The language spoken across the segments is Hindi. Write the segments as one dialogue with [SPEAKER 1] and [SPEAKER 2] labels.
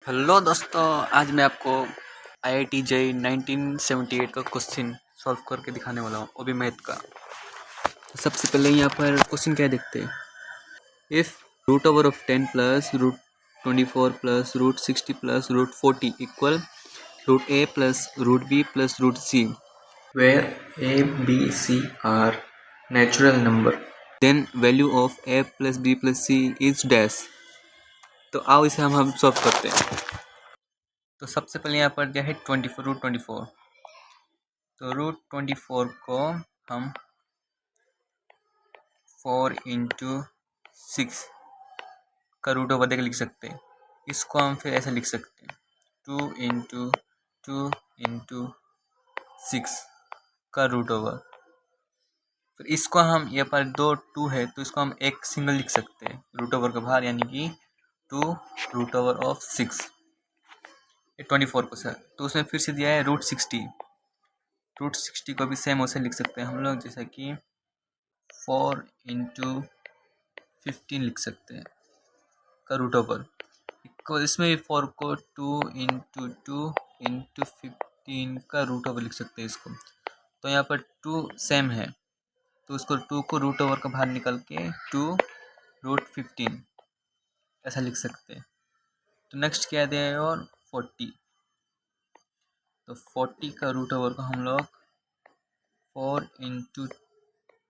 [SPEAKER 1] हेलो दोस्तों, आज मैं आपको IIT JEE 1978 का क्वेश्चन सॉल्व करके दिखाने वाला हूँ, वो भी मैथ का। तो सबसे पहले यहाँ पर क्वेश्चन क्या देखते हैं। If root over of 10 plus root 24 plus root 60 plus root 40 equal root a plus root b plus root c, where a, b, c are natural number, then value of a plus b plus c is dash। तो आओ इसे हम सॉल्व करते हैं। तो सबसे पहले यहाँ पर दिया है 24 रूट 24। तो रूट 24 को हम 4 इंटू 6 का रूट ओवर देकर लिख सकते हैं। इसको हम फिर ऐसे लिख सकते हैं 2 इंटू 2 इंटू 6 का रूट ओवर। फिर इसको हम यहाँ पर दो 2 है तो इसको हम एक सिंगल लिख सकते हैं रूट ओवर का बाहर, यानी कि 2 रूट ओवर ऑफ 6 24 को सर। तो उसमें फिर से दिया है रूट 60। रूट 60 को भी सेम वैसे लिख सकते हैं हम लोग, जैसा कि 4 इंटू 15 लिख सकते हैं का रूट ओवर। इसमें 4 को 2 इंटू 2 इंटू 15 का रूट ओवर लिख सकते हैं इसको। तो यहाँ पर 2 सेम है तो उसको 2 को रूट ओवर का बाहर निकल के 2 रूट 15 ऐसा लिख सकते हैं। तो नेक्स्ट क्या दिया है और 40। तो 40 का रूट ओवर को हम लोग 4 इंटू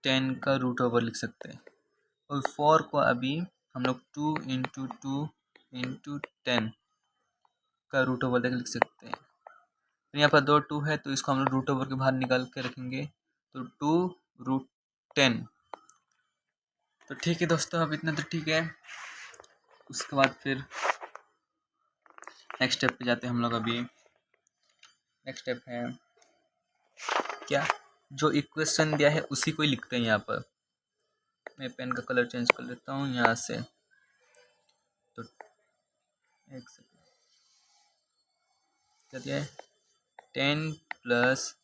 [SPEAKER 1] 10 का रूट ओवर लिख सकते हैं। और 4 को अभी हम लोग 2 इंटू 2 इंटू 10 का रूट ओवर देकर लिख सकते हैं। तो यहाँ पर दो 2 है तो इसको हम लोग रूट ओवर के बाहर निकाल के रखेंगे, तो 2 रूट 10। तो ठीक है दोस्तों, अब इतना तो ठीक है। उसके बाद फिर नेक्स्ट स्टेप पे जाते हैं हम लोग। अभी नेक्स्ट स्टेप है क्या, जो इक्वेशन दिया है उसी को ही लिखते हैं। यहाँ पर मैं पेन का कलर चेंज कर लेता हूँ यहाँ से। तो एक सेकेंड, क्या दिया है 10 प्लस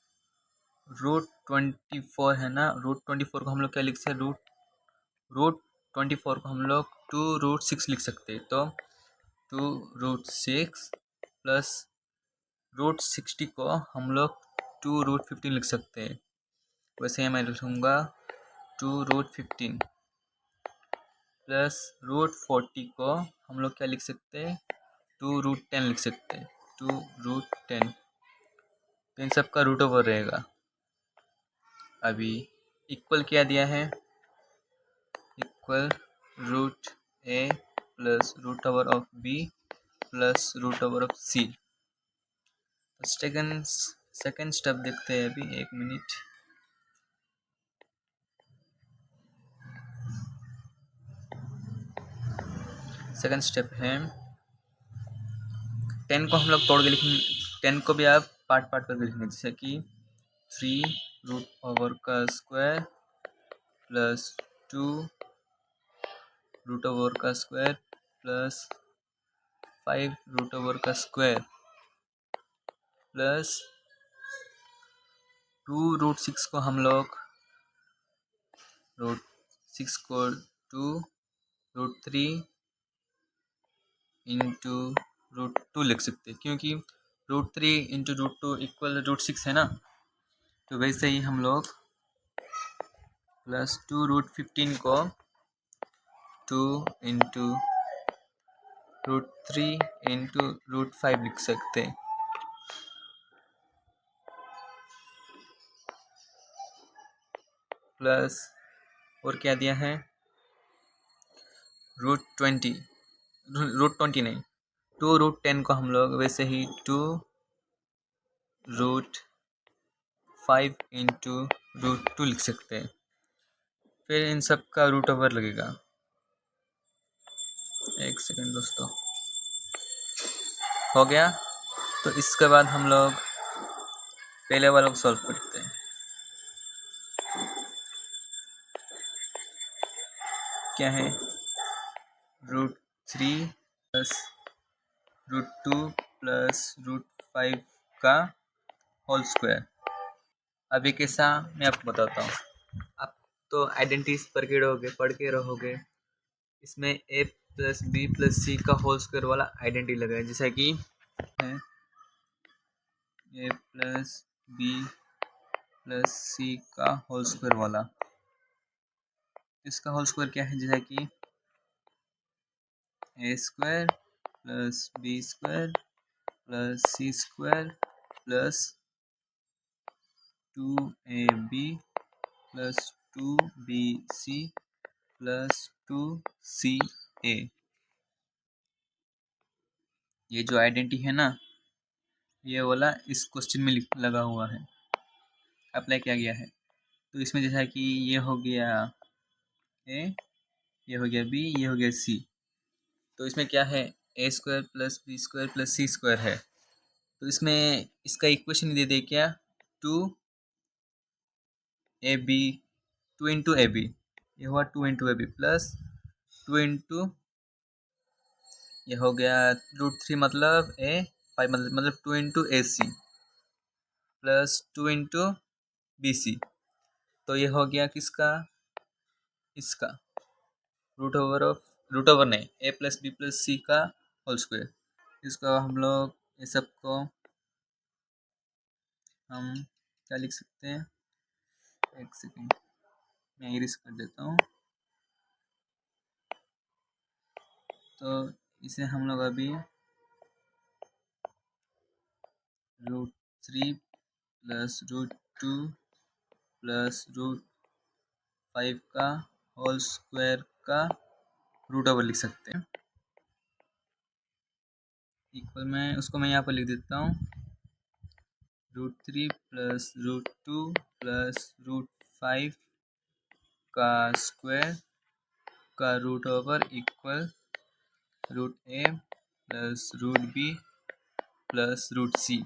[SPEAKER 1] रूट 24 है ना। रूट 24 को हम लोग क्या लिख सकते हैं, रूट 24 को हम लोग 2 रूट 6 लिख सकते हैं। तो 2 रूट 6 प्लस रूट 60 को हम लोग 2 रूट 15 लिख सकते हैं। वैसे ही मैं लिखूँगा 2 रूट 15 प्लस रूट 40 को हम लोग क्या लिख सकते हैं, 2 रूट 10 लिख सकते हैं। 2 रूट 10, तो इन सब का रूट ओवर रहेगा। अभी इक्वल क्या दिया है, equal root A plus root over of B plus root over of C. Second step देखते हैं अभी, एक मिनट। सेकेंड स्टेप है 10 को हम लोग तोड़ के लिखेंगे। 10 को भी आप पार्ट पार्ट करके लिखेंगे, जैसे कि 3 रूट ओवर का स्क्वायर प्लस 2 रूट ओवर का स्क्वायर प्लस 5 रूट ओवर का स्क्वायर प्लस 2 रूट 6 को हम लोग रूट 6 को 2 रूट 3 इंटू रूट 2 लिख सकते हैं, क्योंकि root 3 into root 2 equal root 6 है ना। तो वैसे ही हम लोग प्लस 2 रूट 15 को 2 इंटू रूट 3 इंटू रूट 5 लिख सकते हैं। प्लस और क्या दिया है, रूट 20 नहीं, 2 रूट 10 को हम लोग वैसे ही 2 रूट 5 इंटू रूट 2 लिख सकते हैं। फिर इन सब का रूट ओवर लगेगा। एक सेकंड दोस्तों, हो गया। तो इसके बाद हम लोग पहले वाला को सॉल्व करते हैं। क्या है, root 3 plus root 2 plus root 5 का होल स्क्वायर। अभी कैसा मैं आपको बताता हूँ। आप तो आइडेंटिटीज पढ़ के रहोगे इसमें ए प्लस बी प्लस सी का होल स्क्वायर वाला आइडेंटिटी लगाए, जैसा कि है ए प्लस बी प्लस सी का होल स्क्वायर वाला। इसका होल स्क्वायर क्या है, जैसा कि A square plus B square plus C square plus 2ab plus 2bc plus 2ca। ये जो आइडेंटिटी है ना, ये वाला इस क्वेश्चन में लगा हुआ है, अप्लाई किया गया है। तो इसमें जैसा कि ये हो गया ए, ये हो गया बी, ये हो गया सी। तो इसमें क्या है, A square plus B square plus C square है। तो इसमें इसका इक्वेशन दे दे क्या, 2ab, 2 इंटू ए बी, ये हुआ 2 into A B plus 2 into ये हो गया √3 मतलब ए 5 मतलब 2 into A C plus 2 into B C. तो ये हो गया किसका, इसका रूट ओवर नहीं, A plus B plus C का होल स्क्वायर। इसको हम लोग ये सबको हम क्या लिख सकते हैं, एक सेकेंड मैं इरेज कर देता हूँ। तो इसे हम लोग अभी √3 प्लस √2 प्लस √5 का होल स्क्वायर का रूट ओवर लिख सकते हैं। इक्वल में उसको मैं यहाँ पर लिख देता हूँ, √3 प्लस √2 प्लस √5 का स्क्वायर का root over equal √a plus √b plus √c।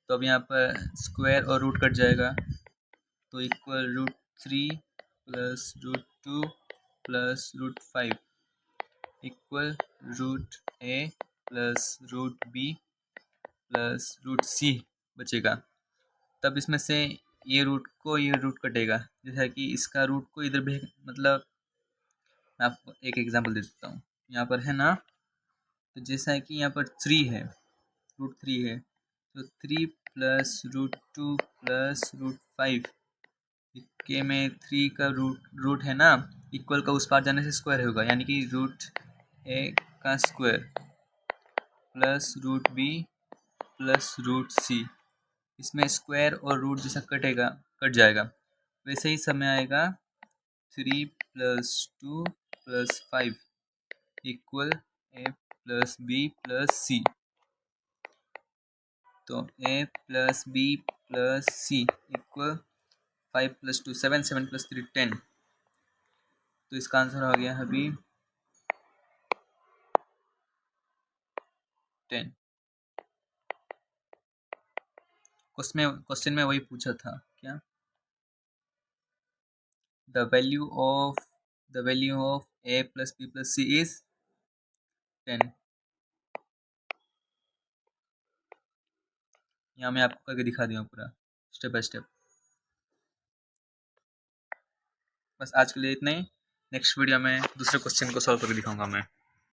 [SPEAKER 1] तो अब यहाँ पर स्क्वायर और रूट कट जाएगा, तो equal √3 plus √2 plus √5 equal √a plus √b plus √c बचेगा। तब इसमें से ये रूट को ये रूट कटेगा, जैसा कि इसका रूट को इधर भी, मतलब मैं आपको एक एग्जांपल दे देता हूँ। यहाँ पर है ना, तो जैसा है कि यहाँ पर 3 है, √3 है, तो 3 प्लस √2 प्लस √5 के में 3 का रूट है ना, इक्वल का उस पार जाने से स्क्वायर होगा, यानी कि √a का square plus √b plus √c। इसमें स्क्वायर और रूट जैसा कट जाएगा, वैसे ही समय आएगा 3 plus 2 plus 5 equal a plus b plus c। तो a plus b plus c equal 5 plus 2 7, 7 plus 3 10। तो इसका आंसर हो गया अभी 10। क्वेश्चन में वही पूछा था क्या, the value of a plus b plus c is 10। यहाँ मैं आपको करके दिखा दूँगा पूरा स्टेप बाय स्टेप। बस आज के लिए इतना ही, नेक्स्ट वीडियो में दूसरे क्वेश्चन को सॉल्व करके दिखाऊंगा मैं।